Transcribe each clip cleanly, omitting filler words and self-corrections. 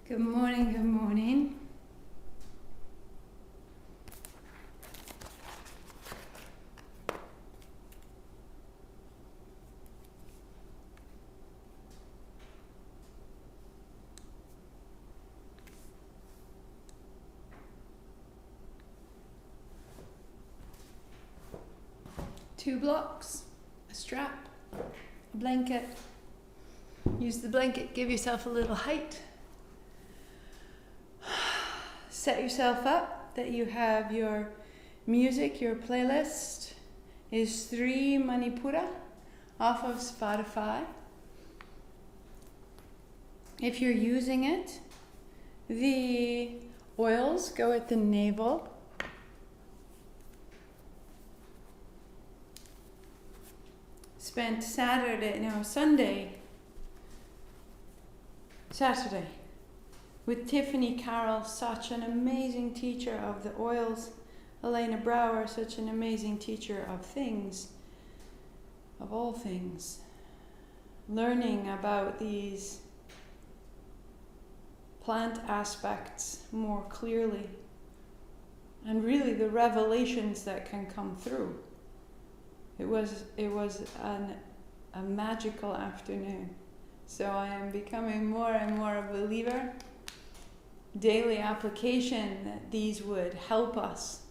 Good morning, good morning. Two blocks, a strap, a blanket. Use the blanket, give yourself a little height. Set yourself up that you have your music, your playlist is 3 Manipura off of Spotify. If you're using it, the oils go at the navel. Spent Saturday with Tiffany Carroll, such an amazing teacher of the oils. Elena Brower, such an amazing teacher of things, of all things. Learning about these plant aspects more clearly. And really the revelations that can come through. It was a magical afternoon. So I am becoming more and more a believer. Daily application that these would help us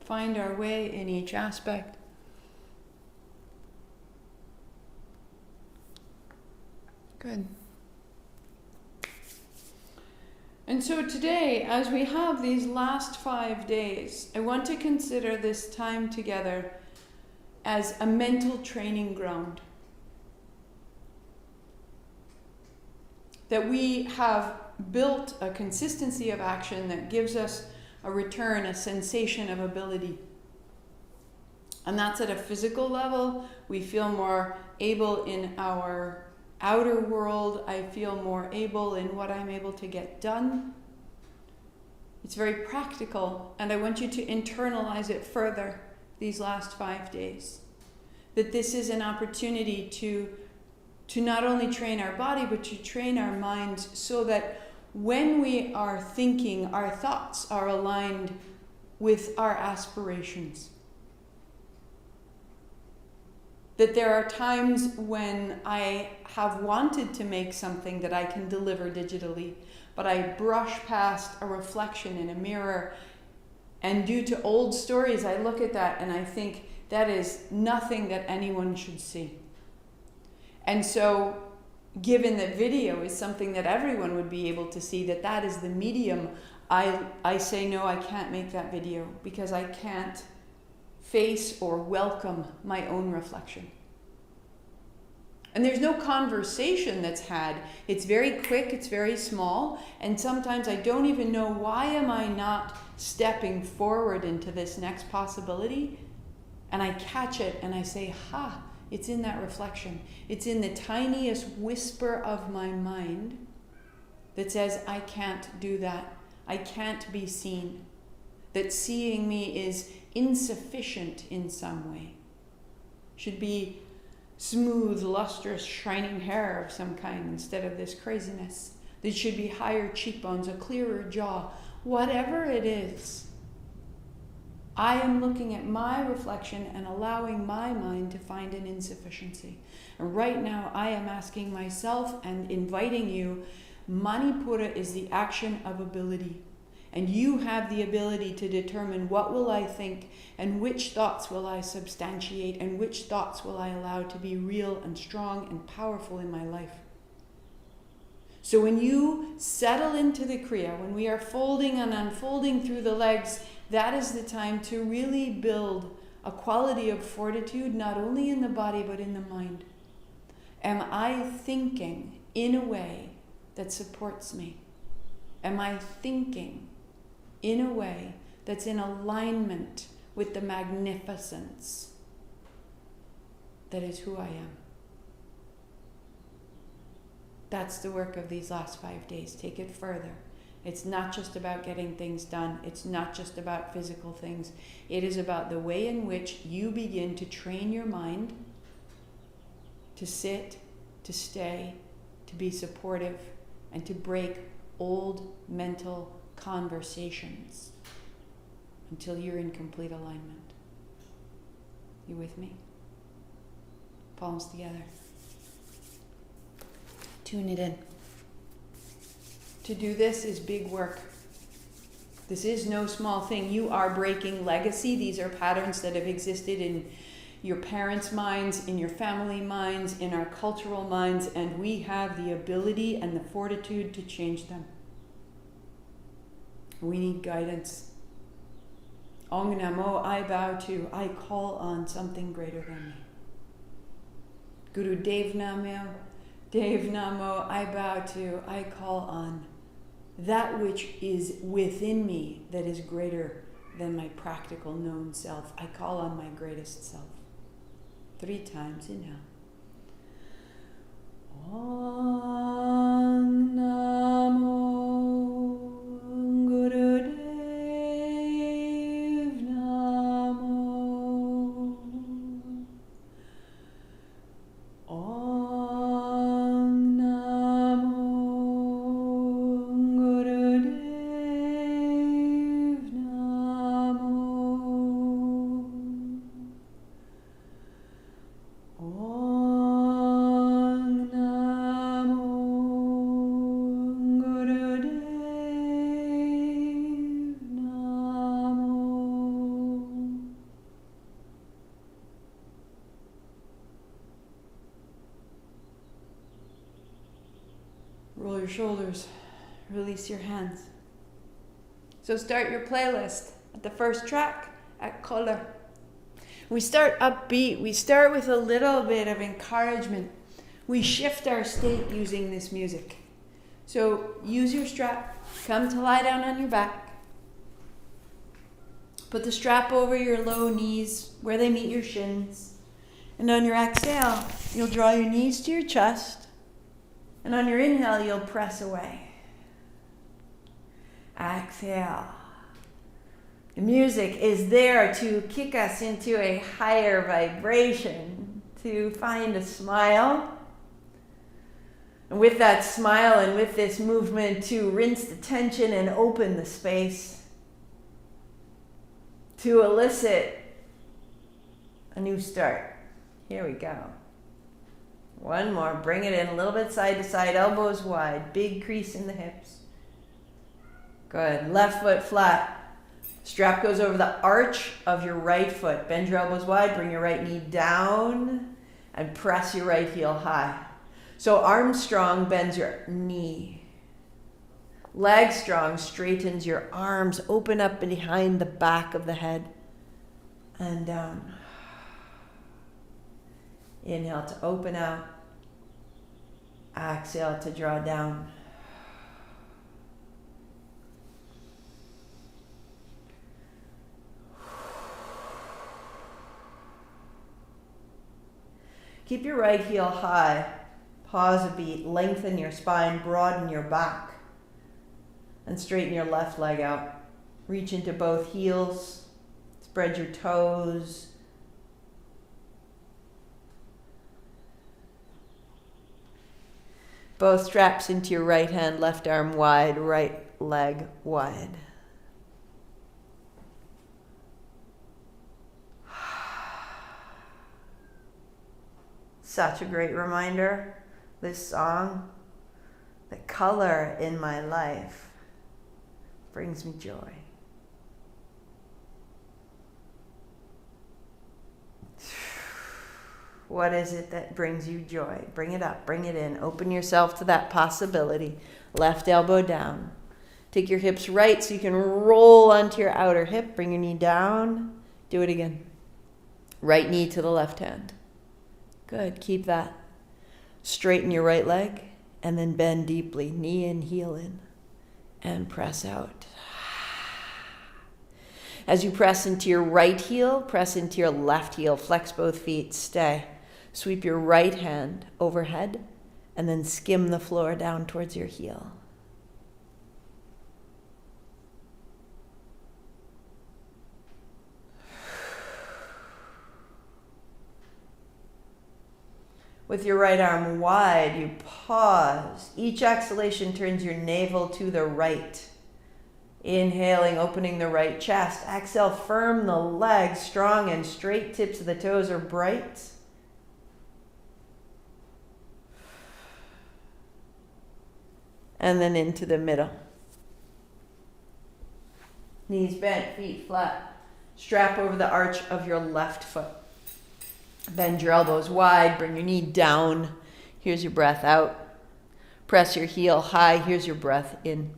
find our way in each aspect. Good. And so today, as we have these last 5 days, I want to consider this time together as a mental training ground. That we have built a consistency of action that gives us a return, a sensation of ability. And that's at a physical level. We feel more able in our outer world. I feel more able in what I'm able to get done. It's very practical, and I want you to internalize it further these last 5 days. That this is an opportunity to not only train our body, but to train our minds so that when we are thinking, our thoughts are aligned with our aspirations. That there are times when I have wanted to make something that I can deliver digitally, but I brush past a reflection in a mirror, and due to old stories, I look at that and I think that is nothing that anyone should see. And so, given that video is something that everyone would be able to see, that is the medium, I say no, I can't make that video because I can't face or welcome my own reflection. And there's no conversation that's had. It's very quick, it's very small, and sometimes I don't even know why am I not stepping forward into this next possibility, and I catch it and I say, ha, it's in that reflection. It's in the tiniest whisper of my mind that says, I can't do that. I can't be seen. That seeing me is insufficient in some way. Should be smooth, lustrous, shining hair of some kind instead of this craziness. There should be higher cheekbones, a clearer jaw. Whatever it is, I am looking at my reflection and allowing my mind to find an insufficiency. And right now I am asking myself and inviting you, Manipura is the action of ability. And you have the ability to determine what will I think and which thoughts will I substantiate and which thoughts will I allow to be real and strong and powerful in my life. So when you settle into the Kriya, when we are folding and unfolding through the legs, that is the time to really build a quality of fortitude, not only in the body, but in the mind. Am I thinking in a way that supports me? Am I thinking in a way that's in alignment with the magnificence that is who I am? That's the work of these last 5 days. Take it further. It's not just about getting things done. It's not just about physical things. It is about the way in which you begin to train your mind to sit, to stay, to be supportive, and to break old mental conversations until you're in complete alignment. You with me? Palms together. Tune it in. To do this is big work. This is no small thing. You are breaking legacy. These are patterns that have existed in your parents' minds, in your family minds, in our cultural minds, and we have the ability and the fortitude to change them. We need guidance. Ong Namo, I bow to, I call on something greater than me. Guru Dev Namo, I bow to, I call on that which is within me that is greater than my practical known self. I call on my greatest self. 3 times, inhale. Om Namo Guru Dev Namo. Om Namo Guru Dev Namo. Om Namo Gurudev Namo. Roll your shoulders, release your hands. So start your playlist at the first track, at color. We start upbeat. We start with a little bit of encouragement. We shift our state using this music. So use your strap. Come to lie down on your back. Put the strap over your low knees where they meet your shins. And on your exhale, you'll draw your knees to your chest. And on your inhale, you'll press away. Exhale. The music is there to kick us into a higher vibration, to find a smile. And with that smile and with this movement, to rinse the tension and open the space. To elicit a new start. Here we go. One more. Bring it in a little bit side to side, elbows wide, big crease in the hips. Good. Left foot flat. Strap goes over the arch of your right foot. Bend your elbows wide, bring your right knee down, and press your right heel high. So arm strong, bends your knee. Leg strong, straightens your arms, open up behind the back of the head, and down. Inhale to open out. Exhale to draw down. Keep your right heel high. Pause a beat. Lengthen your spine. Broaden your back. And straighten your left leg out. Reach into both heels. Spread your toes. Both straps into your right hand. Left arm wide. Right leg wide. Such a great reminder, this song, the color in my life brings me joy. What is it that brings you joy? Bring it up, bring it in. Open yourself to that possibility. Left elbow down. Take your hips right so you can roll onto your outer hip. Bring your knee down. Do it again. Right knee to the left hand. Good, keep that. Straighten your right leg and then bend deeply, knee in, heel in, and press out. As you press into your right heel, press into your left heel, flex both feet, stay. Sweep your right hand overhead and then skim the floor down towards your heel. With your right arm wide, you pause. Each exhalation turns your navel to the right. Inhaling, opening the right chest. Exhale, firm the legs, strong and straight. Tips of the toes are bright. And then into the middle. Knees bent, feet flat. Strap over the arch of your left foot. Bend your elbows wide, bring your knee down. Here's your breath out. Press your heel high, here's your breath in.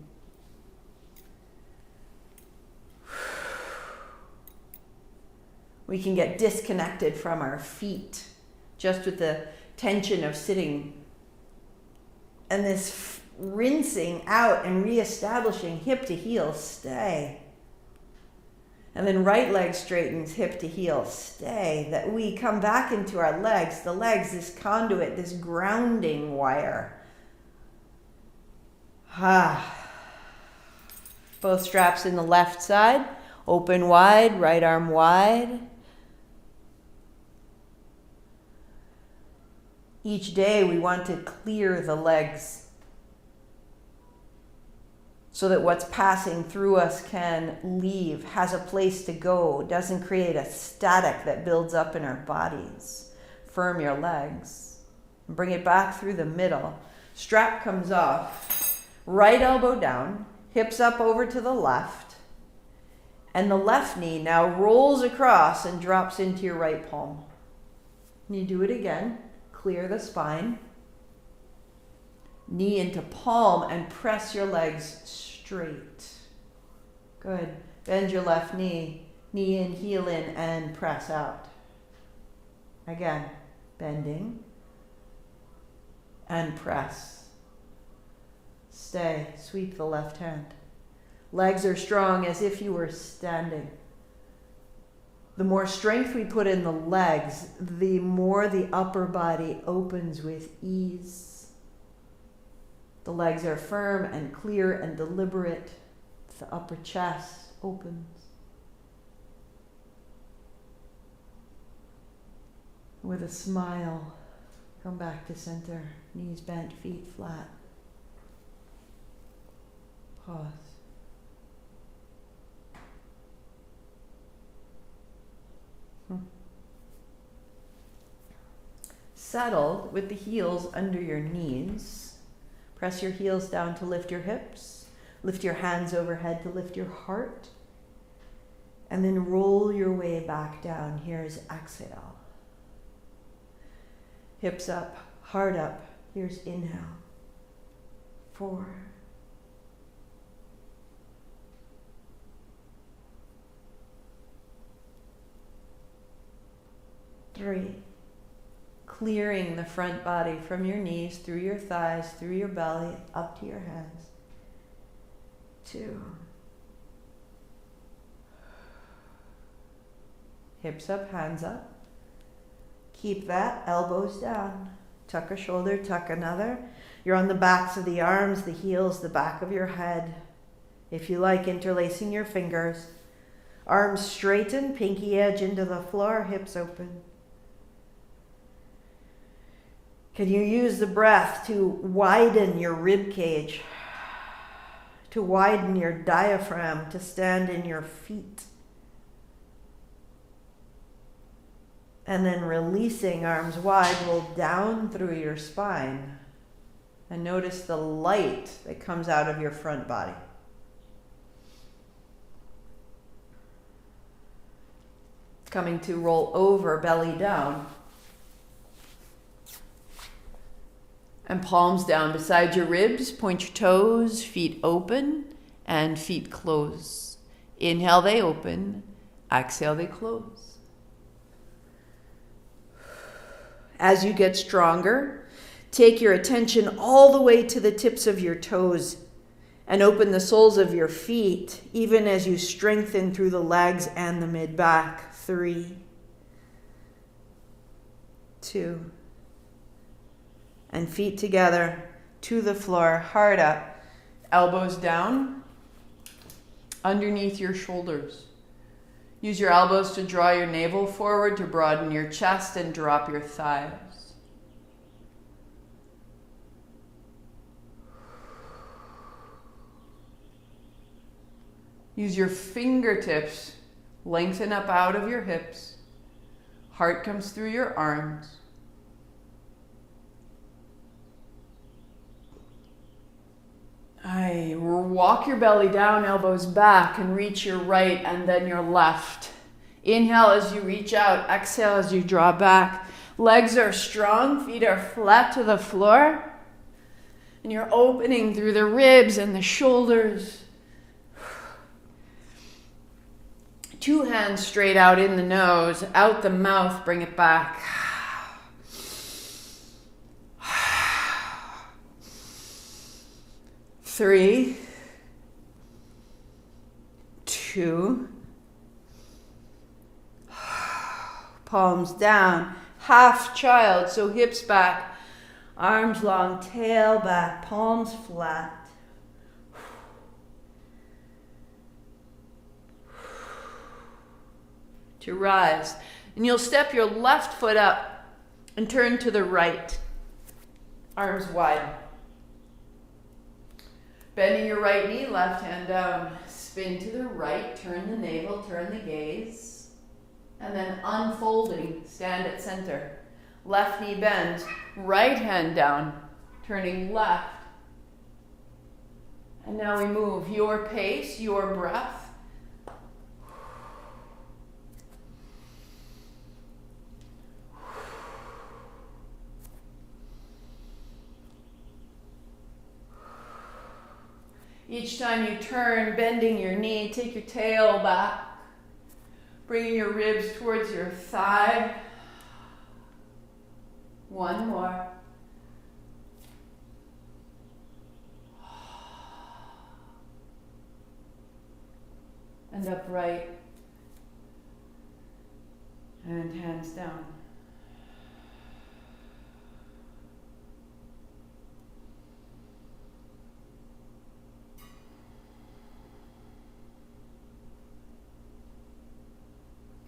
We can get disconnected from our feet just with the tension of sitting. And this rinsing out and reestablishing hip to heel, stay. And then right leg straightens, hip to heel, stay. That we come back into our legs. The legs, this conduit, this grounding wire. Both straps in the left side. Open wide, right arm wide. Each day we want to clear the legs so that what's passing through us can leave, has a place to go, doesn't create a static that builds up in our bodies. Firm your legs. Bring it back through the middle. Strap comes off. Right elbow down, hips up over to the left. And the left knee now rolls across and drops into your right palm. And you do it again. Clear the spine. Knee into palm and press your legs straight. Good. Bend your left knee. Knee in, heel in, and press out. Again, bending and press. Stay. Sweep the left hand. Legs are strong as if you were standing. The more strength we put in the legs, the more the upper body opens with ease. The legs are firm and clear and deliberate. The upper chest opens. With a smile, come back to center. Knees bent, feet flat. Pause. Settled with the heels under your knees. Press your heels down to lift your hips. Lift your hands overhead to lift your heart. And then roll your way back down. Here's exhale. Hips up, heart up. Here's inhale. 4. 3. Clearing the front body from your knees, through your thighs, through your belly, up to your hands. 2. Hips up, hands up. Keep that, elbows down. Tuck a shoulder, tuck another. You're on the backs of the arms, the heels, the back of your head. If you like, interlacing your fingers. Arms straighten, pinky edge into the floor, hips open. Can you use the breath to widen your rib cage, to widen your diaphragm, to stand in your feet? And then releasing, arms wide, roll down through your spine. And notice the light that comes out of your front body. Coming to roll over, belly down. And palms down beside your ribs. Point your toes, feet open, and feet close. Inhale, they open. Exhale, they close. As you get stronger, take your attention all the way to the tips of your toes and open the soles of your feet, even as you strengthen through the legs and the mid-back. 3, 2, and feet together to the floor, heart up, elbows down, underneath your shoulders. Use your elbows to draw your navel forward to broaden your chest and drop your thighs. Use your fingertips. Lengthen up out of your hips. Heart comes through your arms. Walk your belly down, elbows back, and reach your right and then your left. Inhale as you reach out. Exhale as you draw back. Legs are strong. Feet are flat to the floor. And you're opening through the ribs and the shoulders. 2 hands straight out in the nose. Out the mouth, bring it back. 3, 2, palms down, half child, so hips back, arms long, tail back, palms flat. To rise, and you'll step your left foot up and turn to the right, arms wide. Bending your right knee, left hand down. Spin to the right, turn the navel, turn the gaze. And then unfolding, stand at center. Left knee bends, right hand down, turning left. And now we move your pace, your breath. Each time you turn, bending your knee, take your tail back, bringing your ribs towards your thigh. 1 more. And upright. And hands down.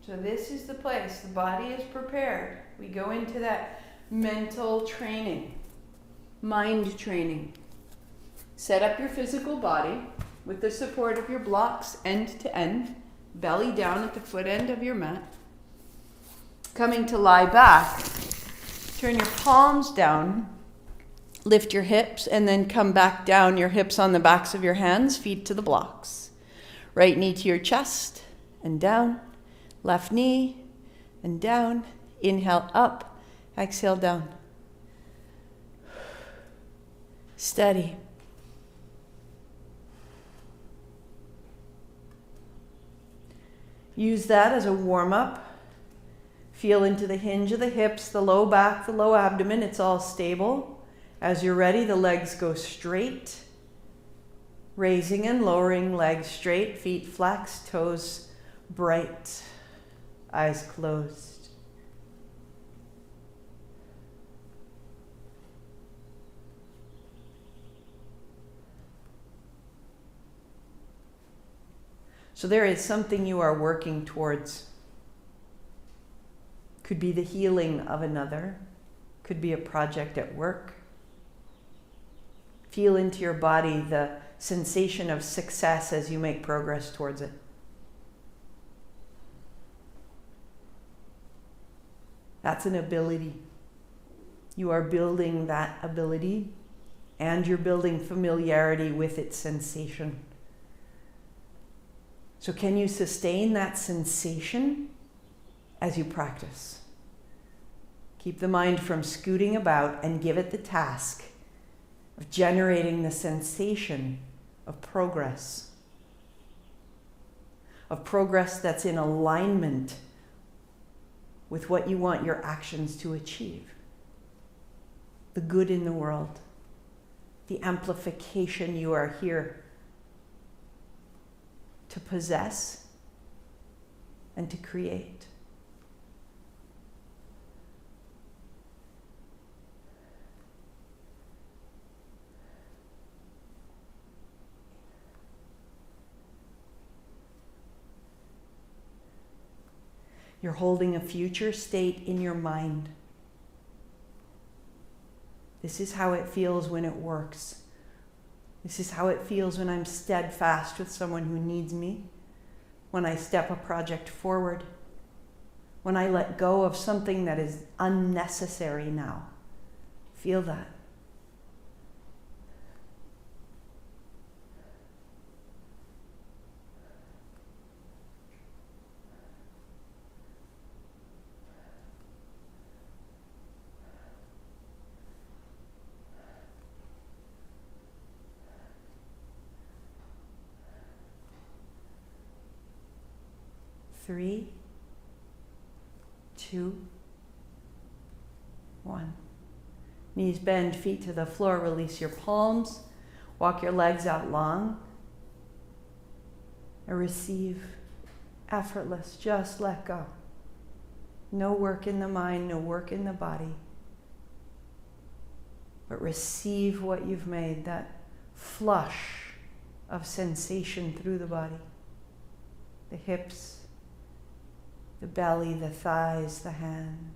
So this is the place, the body is prepared. We go into that mental training, mind training. Set up your physical body with the support of your blocks end to end, belly down at the foot end of your mat. Coming to lie back, turn your palms down, lift your hips, and then come back down, your hips on the backs of your hands, feet to the blocks. Right knee to your chest and down. Left knee and down. Inhale up, exhale down. Steady. Use that as a warm-up. Feel into the hinge of the hips, the low back, the low abdomen. It's all stable. As you're ready, the legs go straight. Raising and lowering, legs straight, feet flex, toes bright. Eyes closed. So there is something you are working towards. Could be the healing of another. Could be a project at work. Feel into your body the sensation of success as you make progress towards it. That's an ability. You are building that ability, and you're building familiarity with its sensation. So can you sustain that sensation as you practice? Keep the mind from scooting about and give it the task of generating the sensation of progress that's in alignment with what you want your actions to achieve. The good in the world, the amplification you are here to possess and to create. You're holding a future state in your mind. This is how it feels when it works. This is how it feels when I'm steadfast with someone who needs me, when I step a project forward, when I let go of something that is unnecessary now. Feel that. Three, 2, 1. Knees bend, feet to the floor, release your palms. Walk your legs out long. And receive. Effortless, just let go. No work in the mind, no work in the body. But receive what you've made, that flush of sensation through the body. The hips, the belly, the thighs, the hands.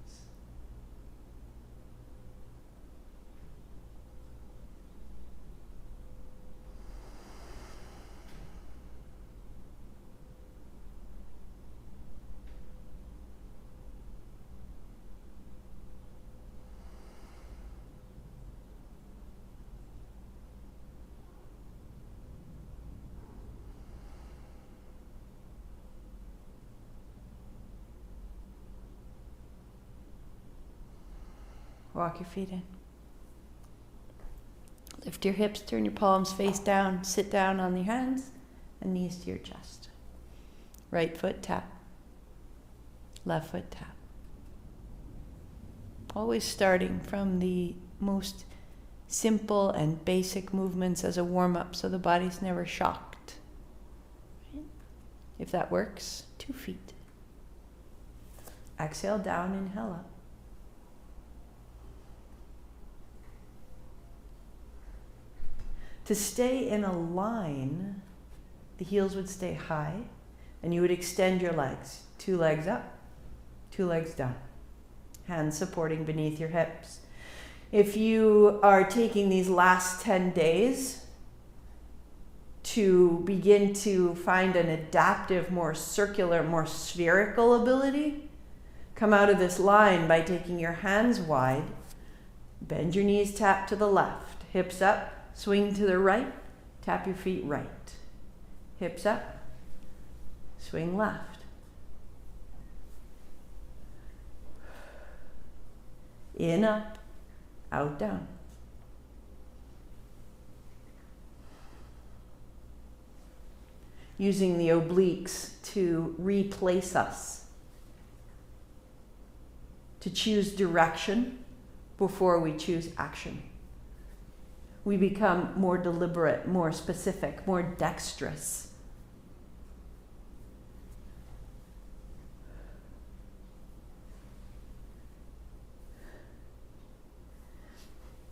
Walk your feet in. Lift your hips, turn your palms face down, sit down on your hands and knees to your chest. Right foot tap, left foot tap. Always starting from the most simple and basic movements as a warm-up so the body's never shocked. Right? If that works, 2 feet. Exhale down, inhale up. To stay in a line, the heels would stay high, and you would extend your legs. 2 legs up, 2 legs down. Hands supporting beneath your hips. If you are taking these last 10 days to begin to find an adaptive, more circular, more spherical ability, come out of this line by taking your hands wide, bend your knees, tap to the left, hips up, swing to the right, tap your feet right. Hips up, swing left. In, up, out, down. Using the obliques to replace us, to choose direction before we choose action. We become more deliberate, more specific, more dexterous.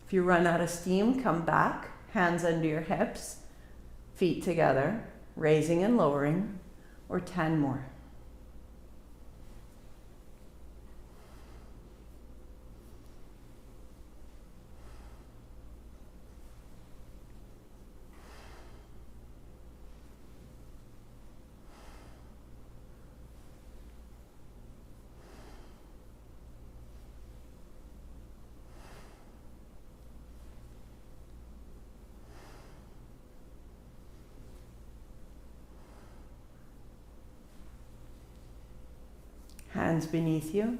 If you run out of steam, come back, hands under your hips, feet together, raising and lowering, or 10 more. Hands beneath you,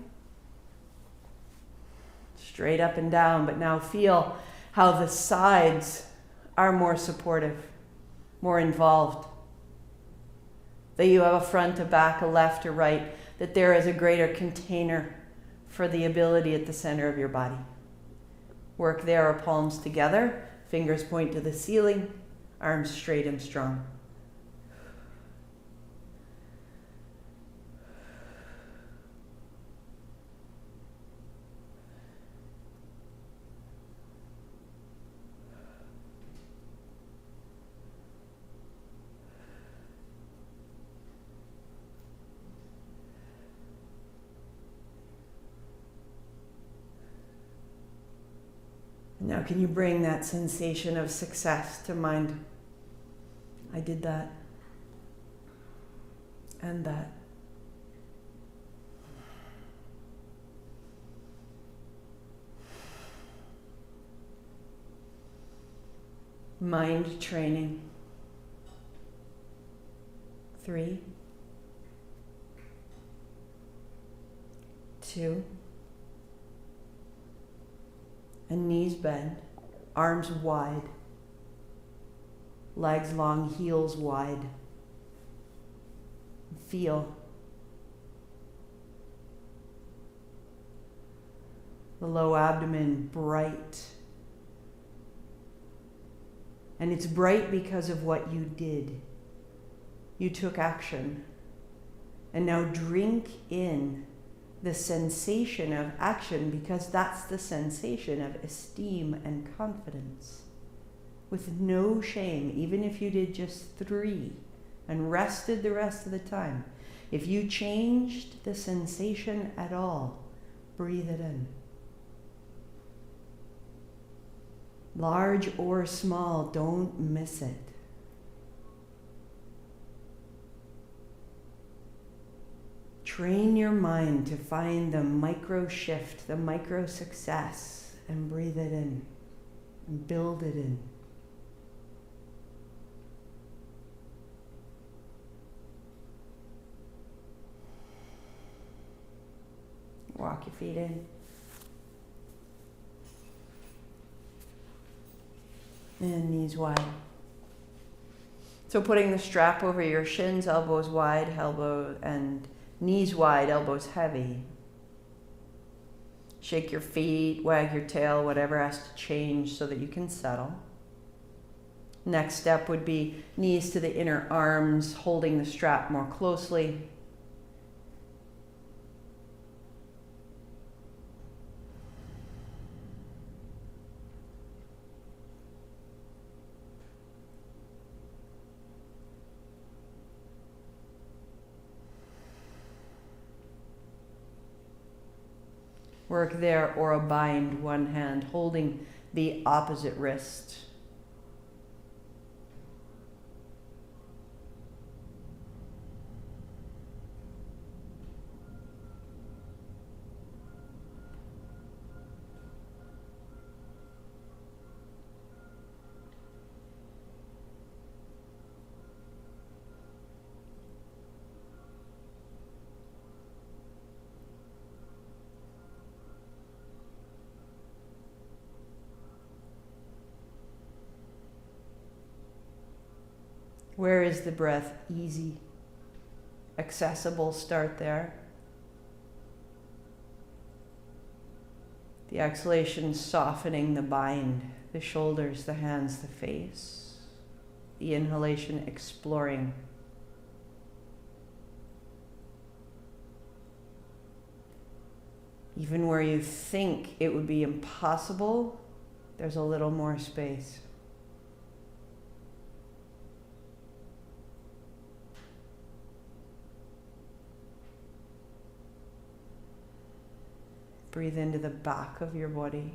straight up and down, but now feel how the sides are more supportive, more involved. That you have a front, a back, a left, a right, that there is a greater container for the ability at the center of your body. Work there, our palms together, fingers point to the ceiling, arms straight and strong. Now can you bring that sensation of success to mind? I did that. And that. Mind training. 3, 2, and knees bend, arms wide, legs long, heels wide. Feel the low abdomen bright. And it's bright because of what you did. You took action. And now drink in the sensation of action, because that's the sensation of esteem and confidence. With no shame, even if you did just 3 and rested the rest of the time. If you changed the sensation at all, breathe it in. Large or small, don't miss it. Train your mind to find the micro shift, the micro success, and breathe it in and build it in. Walk your feet in. And knees wide. So putting the strap over your shins, elbows wide, and knees wide, elbows heavy. Shake your feet, wag your tail, whatever has to change so that you can settle. Next step would be knees to the inner arms, holding the strap more closely. Work there, or a bind, one hand holding the opposite wrist. Where is the breath easy, accessible? Start there. The exhalation softening the bind, the shoulders, the hands, the face. The inhalation exploring. Even where you think it would be impossible, there's a little more space. Breathe into the back of your body.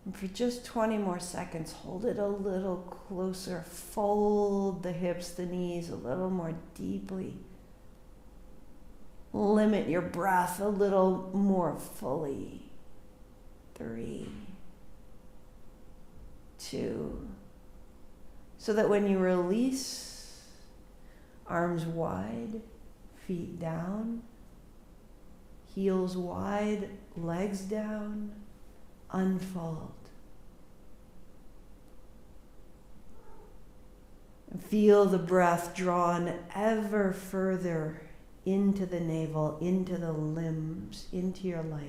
And for just 20 more seconds, hold it a little closer. Fold the hips, the knees a little more deeply. Limit your breath a little more fully. 3, 2. So that when you release, arms wide, feet down, heels wide, legs down, unfold. And feel the breath drawn ever further into the navel, into the limbs, into your life.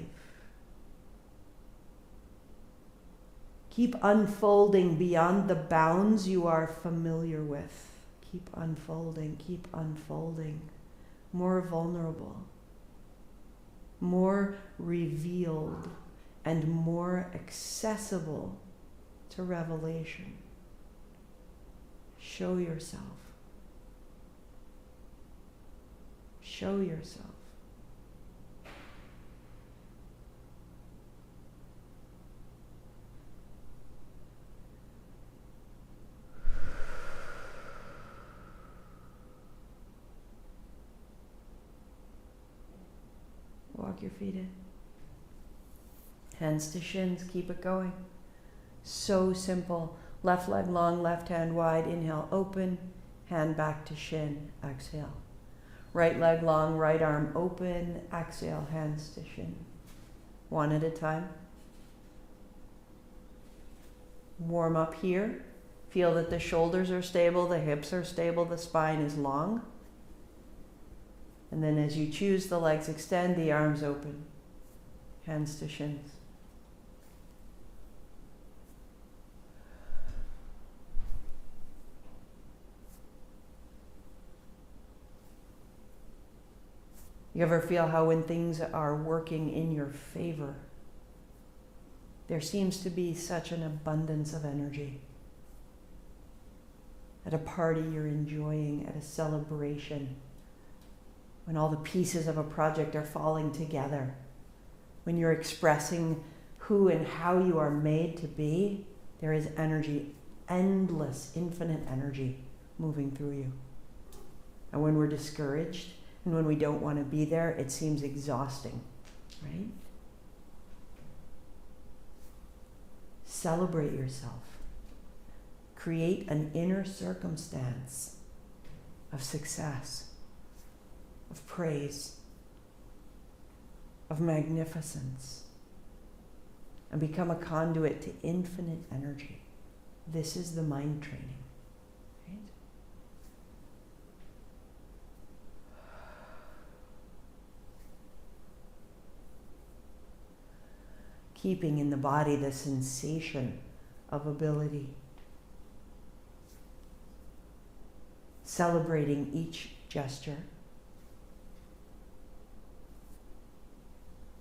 Keep unfolding beyond the bounds you are familiar with. Keep unfolding, more vulnerable, more revealed, and more accessible to revelation. Show yourself. Show yourself. Walk your feet in. Hands to shins, keep it going. So simple. Left leg long, left hand wide. Inhale, open. Hand back to shin. Exhale. Right leg long, right arm open. Exhale, hands to shin. One at a time. Warm up here. Feel that the shoulders are stable, the hips are stable, the spine is long. And then as you choose, the legs extend, the arms open. Hands to shins. You ever feel how when things are working in your favor, there seems to be such an abundance of energy? At a party you're enjoying, at a celebration, when all the pieces of a project are falling together, when you're expressing who and how you are made to be, there is energy, endless, infinite energy moving through you. And when we're discouraged, and when we don't want to be there, it seems exhausting, right? Celebrate yourself. Create an inner circumstance of success, of praise, of magnificence, and become a conduit to infinite energy. This is the mind training. Keeping in the body the sensation of ability. Celebrating each gesture.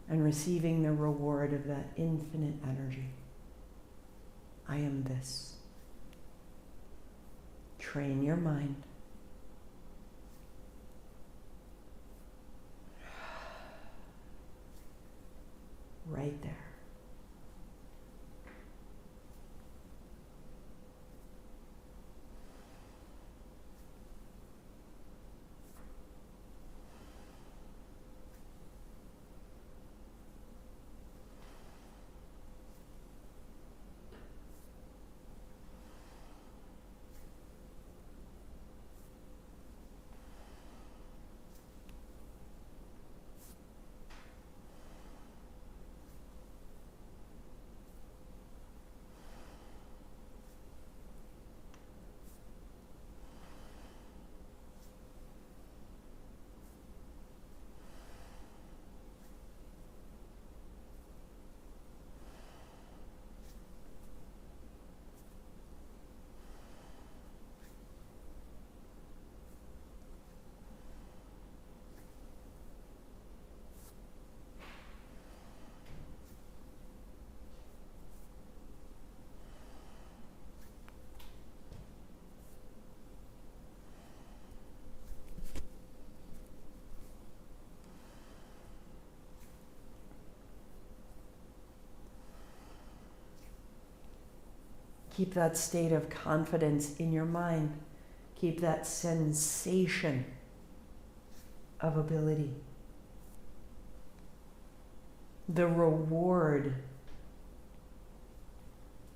And receiving the reward of that infinite energy. I am this. Train your mind. Right there. Keep that state of confidence in your mind. Keep that sensation of ability. The reward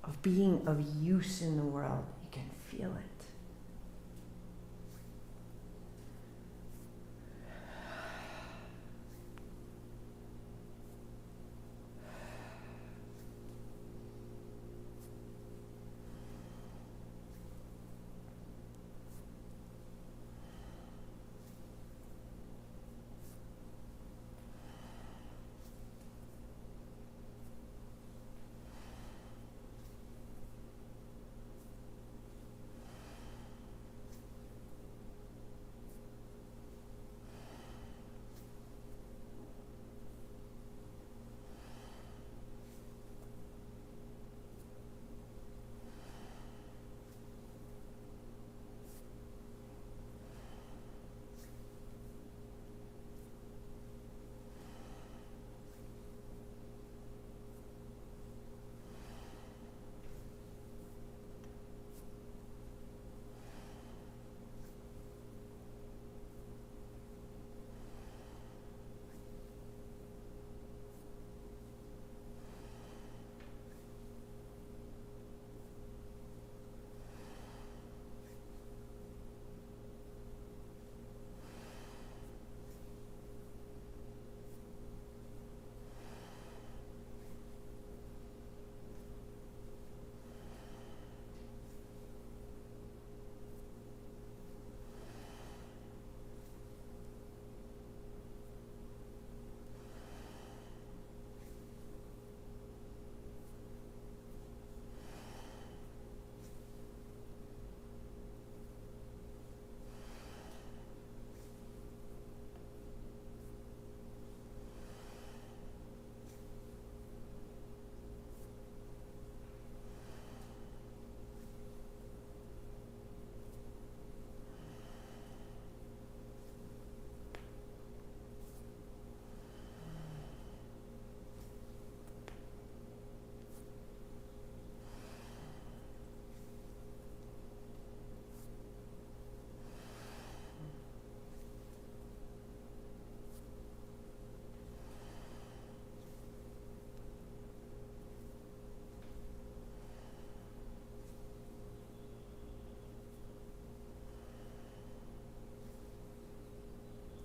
of being of use in the world. You can feel it.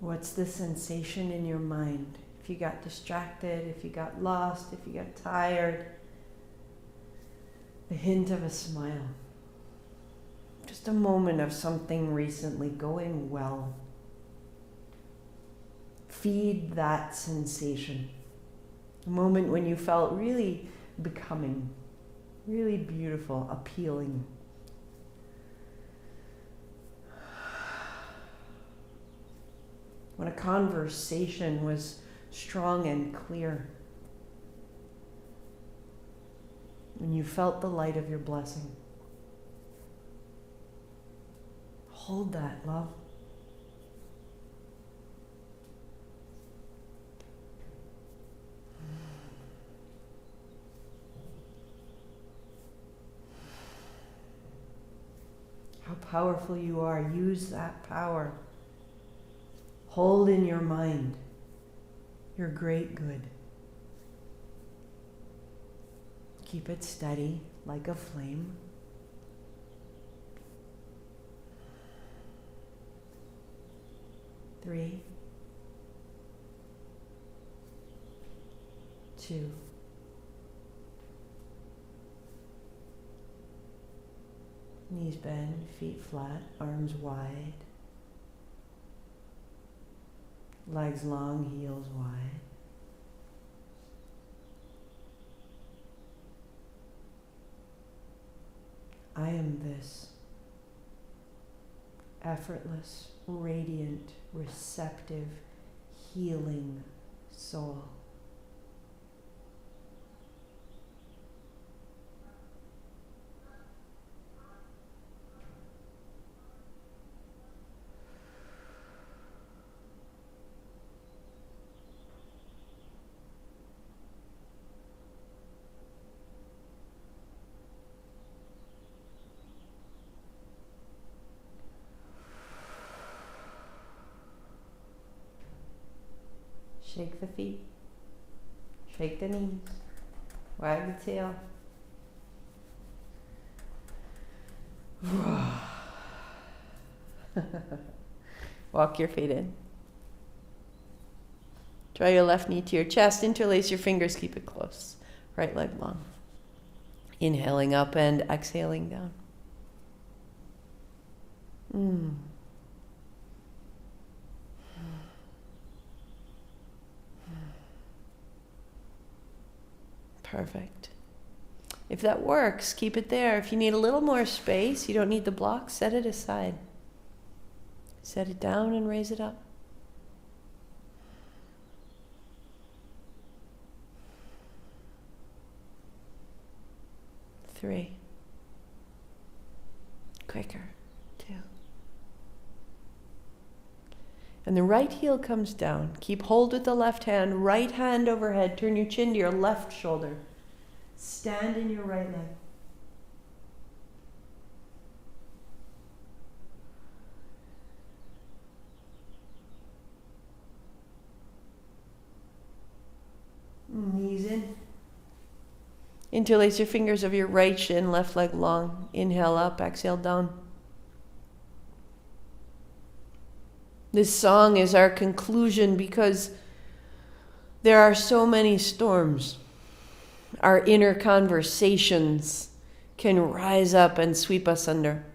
What's the sensation in your mind? If you got distracted, if you got lost, if you got tired, the hint of a smile. Just a moment of something recently going well. Feed that sensation. A moment when you felt really becoming, really beautiful, appealing. When a conversation was strong and clear. When you felt the light of your blessing. Hold that, love. How powerful you are. Use that power. Hold in your mind your great good. Keep it steady like a flame. Three, two, knees bend, feet flat, arms wide. Legs long, heels wide. I am this effortless, radiant, receptive, healing soul. Shake the feet, shake the knees, wag the tail. Walk your feet in. Draw your left knee to your chest, interlace your fingers, keep it close. Right leg long. Inhaling up and exhaling down. Perfect. If that works, keep it there. If you need a little more space, you don't need the block, set it aside. Set it down and raise it up. Three. Quicker. Two. And the right heel comes down. Keep hold with the left hand, right hand overhead. Turn your chin to your left shoulder. Stand in your right leg. Knees in. Interlace your fingers of your right shin, left leg long. Inhale up, exhale down. This song is our conclusion because there are so many storms. Our inner conversations can rise up and sweep us under.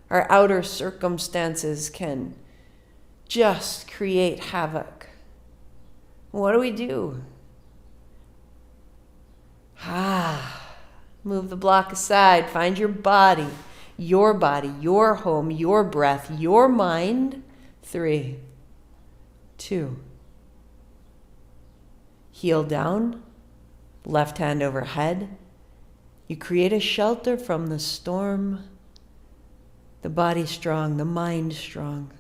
Our outer circumstances can just create havoc. What do? Move the block aside. Find your body, your home, your breath, your mind. 3, 2. Heel down, left hand overhead. You create a shelter from the storm. The body strong, the mind strong.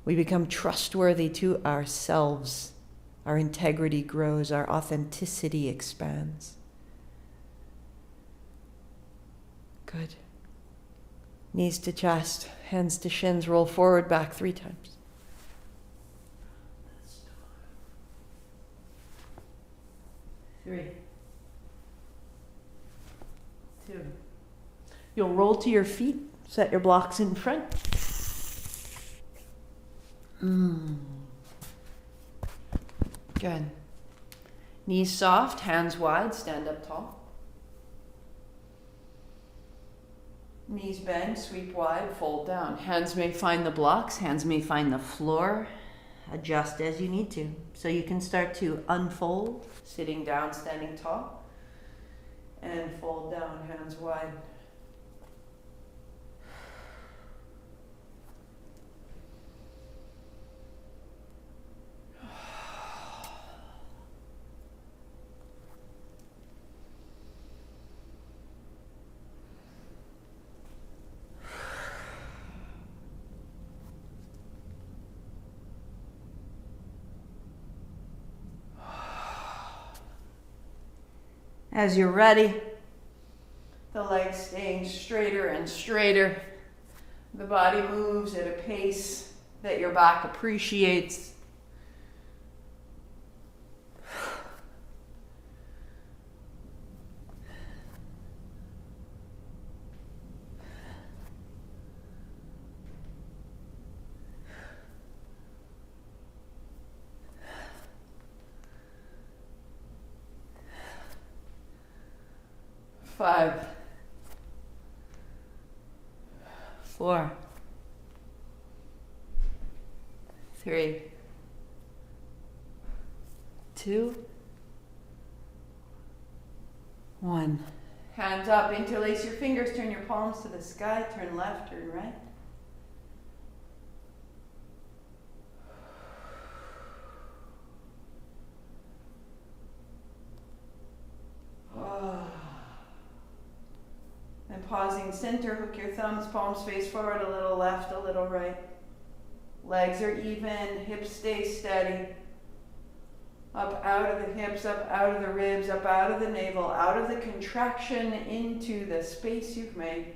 We become trustworthy to ourselves. Our integrity grows, our authenticity expands. Good. Knees to chest, hands to shins, roll forward, back 3 times. 3, 2. You'll roll to your feet, set your blocks in front. Good. Knees soft, hands wide, stand up tall. Knees bend, sweep wide, fold down. Hands may find the blocks, hands may find the floor. Adjust as you need to. So you can start to unfold, sitting down, standing tall, and fold down, hands wide. As you're ready, the legs staying straighter and straighter. The body moves at a pace that your back appreciates. Five, 4, 3, 2, 1. Hands up, interlace your fingers, turn your palms to the sky, turn left, turn right. And pausing center, hook your thumbs, palms face forward, a little left, a little right. Legs are even, hips stay steady. Up out of the hips, up out of the ribs, up out of the navel, out of the contraction into the space you've made.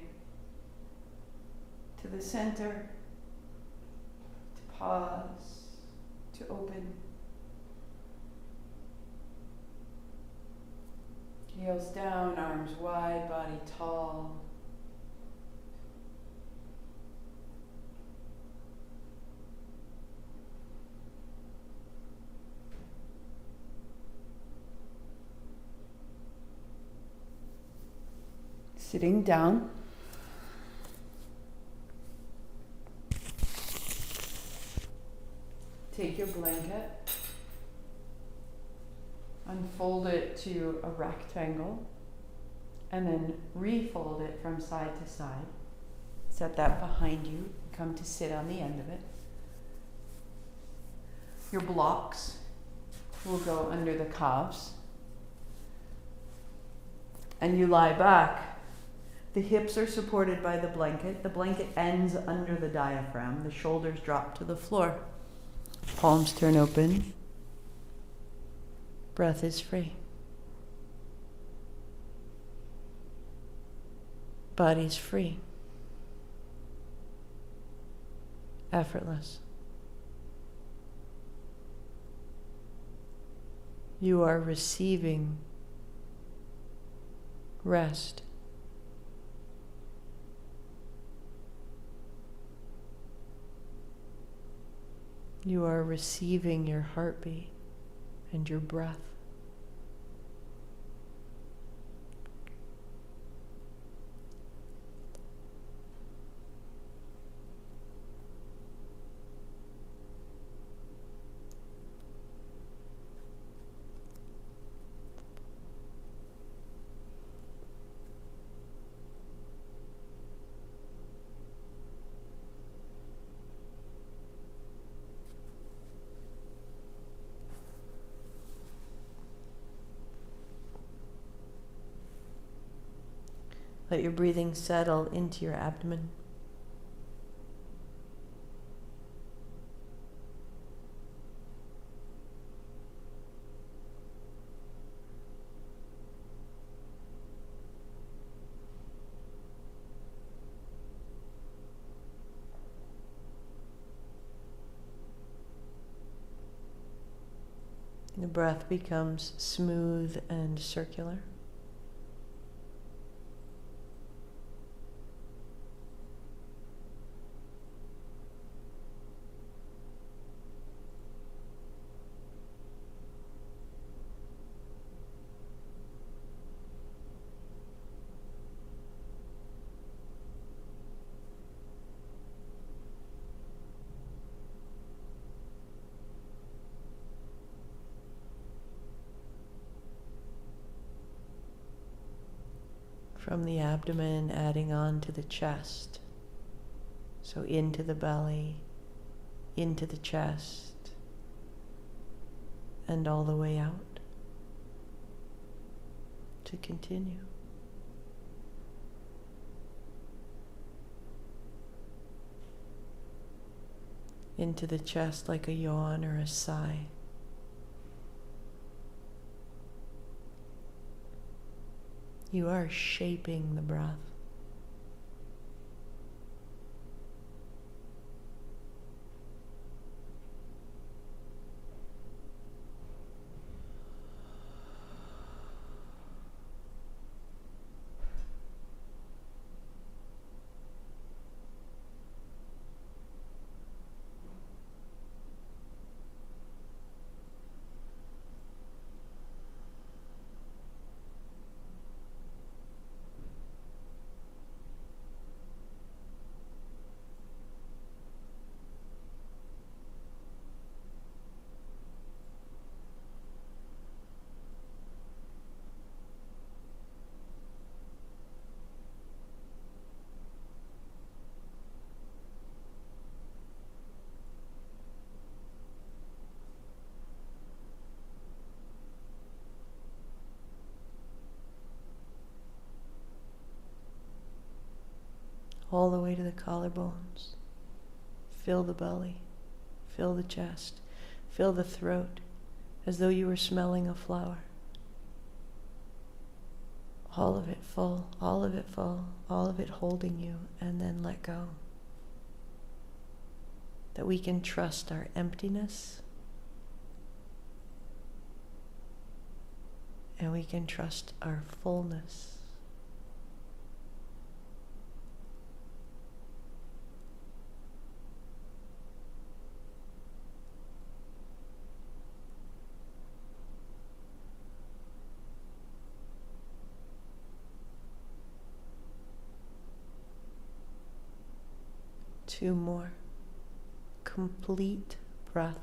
To the center. To pause. To open. Heels down, arms wide, body tall. Sitting down. Take your blanket. Unfold it to a rectangle and then refold it from side to side. Set that behind you. Come to sit on the end of it. Your blocks will go under the calves. And you lie back. The hips are supported by the blanket. The blanket ends under the diaphragm. The shoulders drop to the floor. Palms turn open. Breath is free. Body's free. Effortless. You are receiving rest. You are receiving your heartbeat and your breath. Let your breathing settle into your abdomen. The breath becomes smooth and circular. from the abdomen, adding on to the chest. So into the belly, into the chest, and all the way out to continue. Into the chest like a yawn or a sigh. You are shaping the breath. All the way to the collarbones. Fill the belly, fill the chest, fill the throat, as though you were smelling a flower. All of it full, all of it full, all of it holding you, and then let go. That we can trust our emptiness, and we can trust our fullness. Two more. Complete breath.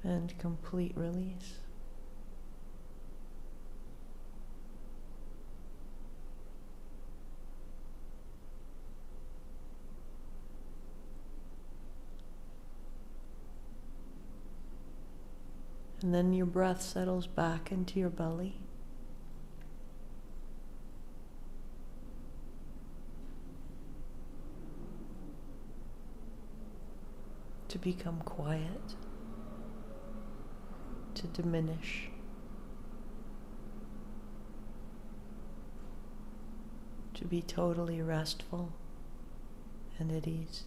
And complete release. And then your breath settles back into your belly. To become quiet, to diminish, to be totally restful and at ease.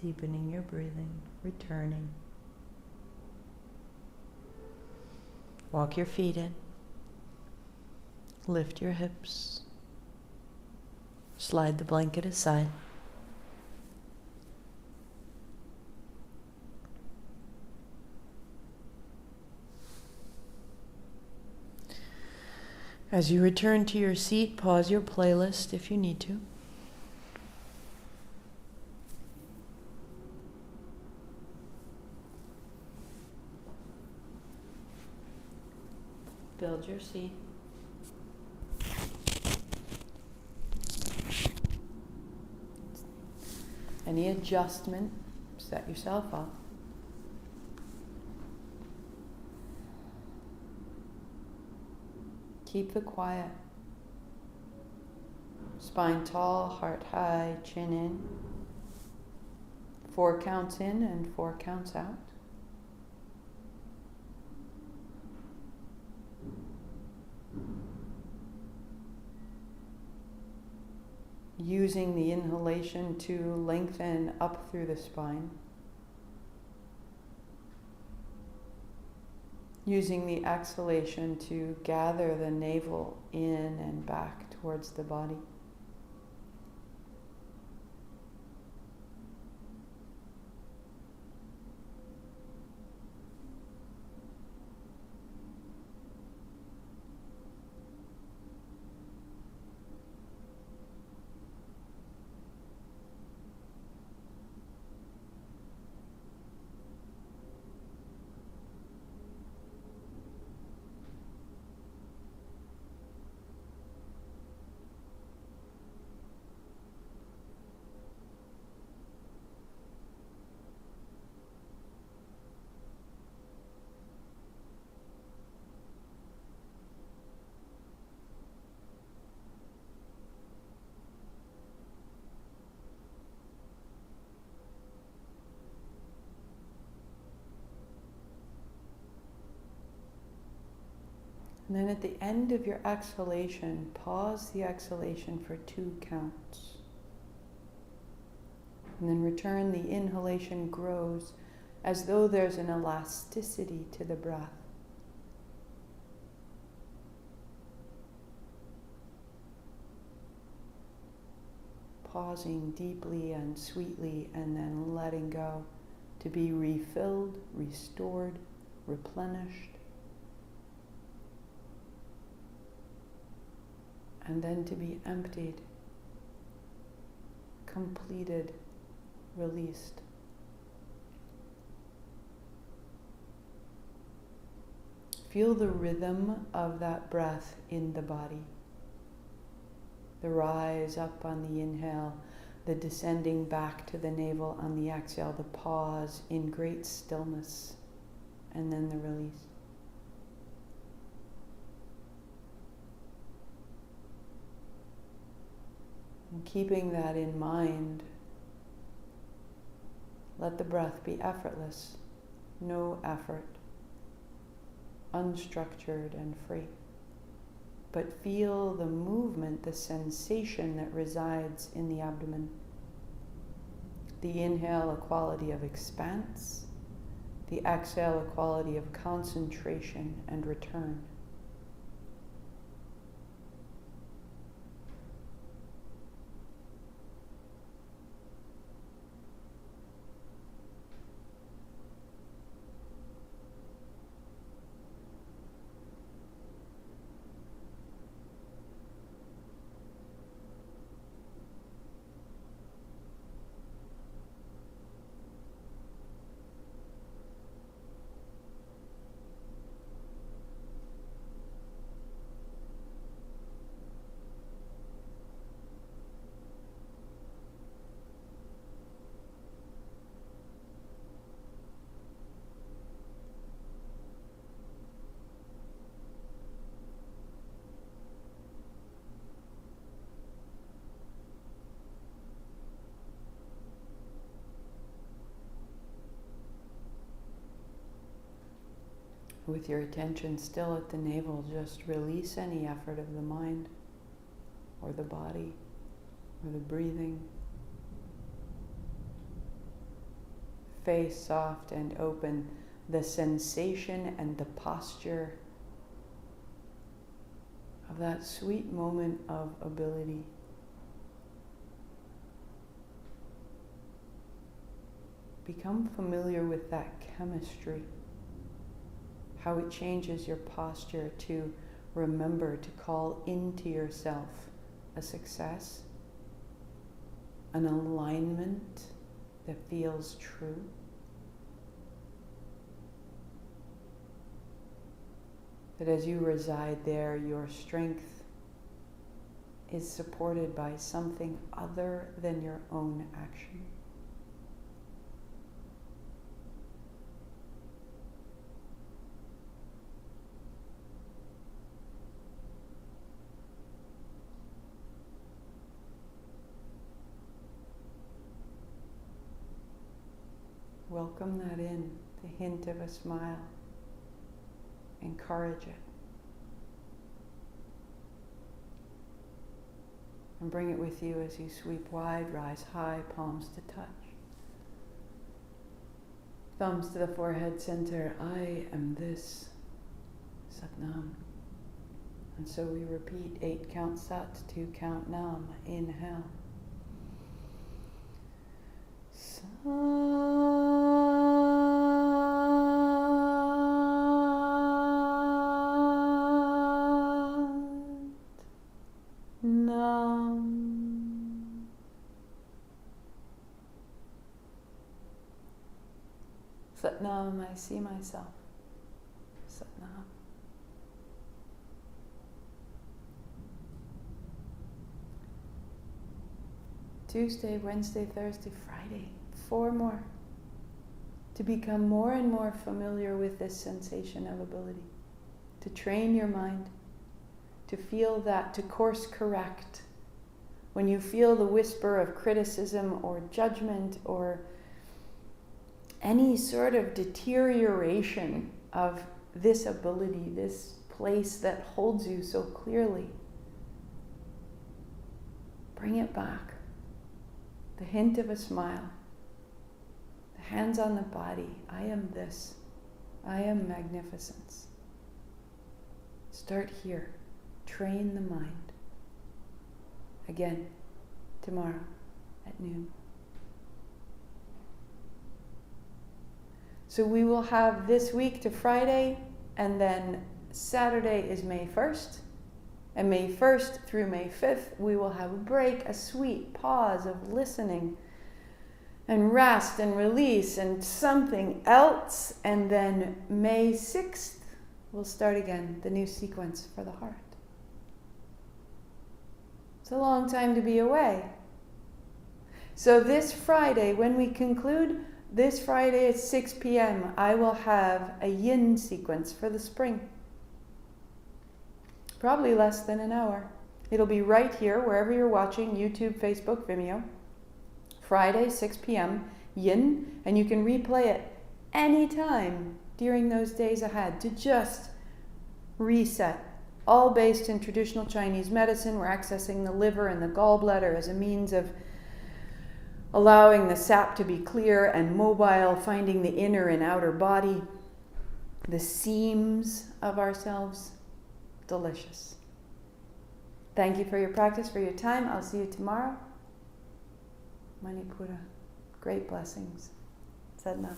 Deepening your breathing, returning. Walk your feet in. Lift your hips. Slide the blanket aside. As you return to your seat, pause your playlist if you need to. Build your seat. Any adjustment, set yourself up. Keep the quiet. Spine tall, heart high, chin in. 4 counts in and 4 counts out. Using the inhalation to lengthen up through the spine. Using the exhalation to gather the navel in and back towards the body. And then at the end of your exhalation, pause the exhalation for 2 counts. And then return, the inhalation grows as though there's an elasticity to the breath. Pausing deeply and sweetly and then letting go to be refilled, restored, replenished. And then to be emptied, completed, released. Feel the rhythm of that breath in the body. The rise up on the inhale, the descending back to the navel on the exhale, the pause in great stillness, and then the release. And keeping that in mind, let the breath be effortless, no effort, unstructured and free. But feel the movement, the sensation that resides in the abdomen. The inhale, a quality of expanse. The exhale, a quality of concentration and return. With your attention still at the navel, just release any effort of the mind or the body or the breathing. Face soft and open, the sensation and the posture of of that sweet moment of ability. Become familiar with that chemistry, how it changes your posture to remember to call into yourself a success, an alignment that feels true. That as you reside there, your strength is supported by something other than your own action. Welcome that in, the hint of a smile. Encourage it. And bring it with you as you sweep wide, rise high, palms to touch. Thumbs to the forehead center. I am this. Satnam. And so we repeat 8 count Sat, 2 count Nam. Inhale. Satnam, I see myself. Satnam. Tuesday, Wednesday, Thursday, Friday. 4 more. To become more and more familiar with this sensation of ability. To train your mind. To feel that, to course correct. When you feel the whisper of criticism or judgment or any sort of deterioration of this ability, this place that holds you so clearly, bring it back. The hint of a smile, the hands on the body. I am this. I am magnificence. Start here. Train the mind. Again, tomorrow at noon. So we will have this week to Friday, and then Saturday is May 1st. And May 1st through May 5th, we will have a break, a sweet pause of listening and rest and release and something else. And then May 6th, we'll start again, the new sequence for the heart. It's a long time to be away. So this Friday, when we conclude, this Friday at 6 p.m., I will have a yin sequence for the spring. Probably less than an hour. It'll be right here, wherever you're watching, YouTube, Facebook, Vimeo. Friday, 6 p.m., yin, and you can replay it anytime during those days ahead to just reset. All based in traditional Chinese medicine. We're accessing the liver and the gallbladder as a means of allowing the sap to be clear and mobile, finding the inner and outer body, the seams of ourselves. Delicious. Thank you for your practice, for your time. I'll see you tomorrow. Manipura. Great blessings. Sadhana.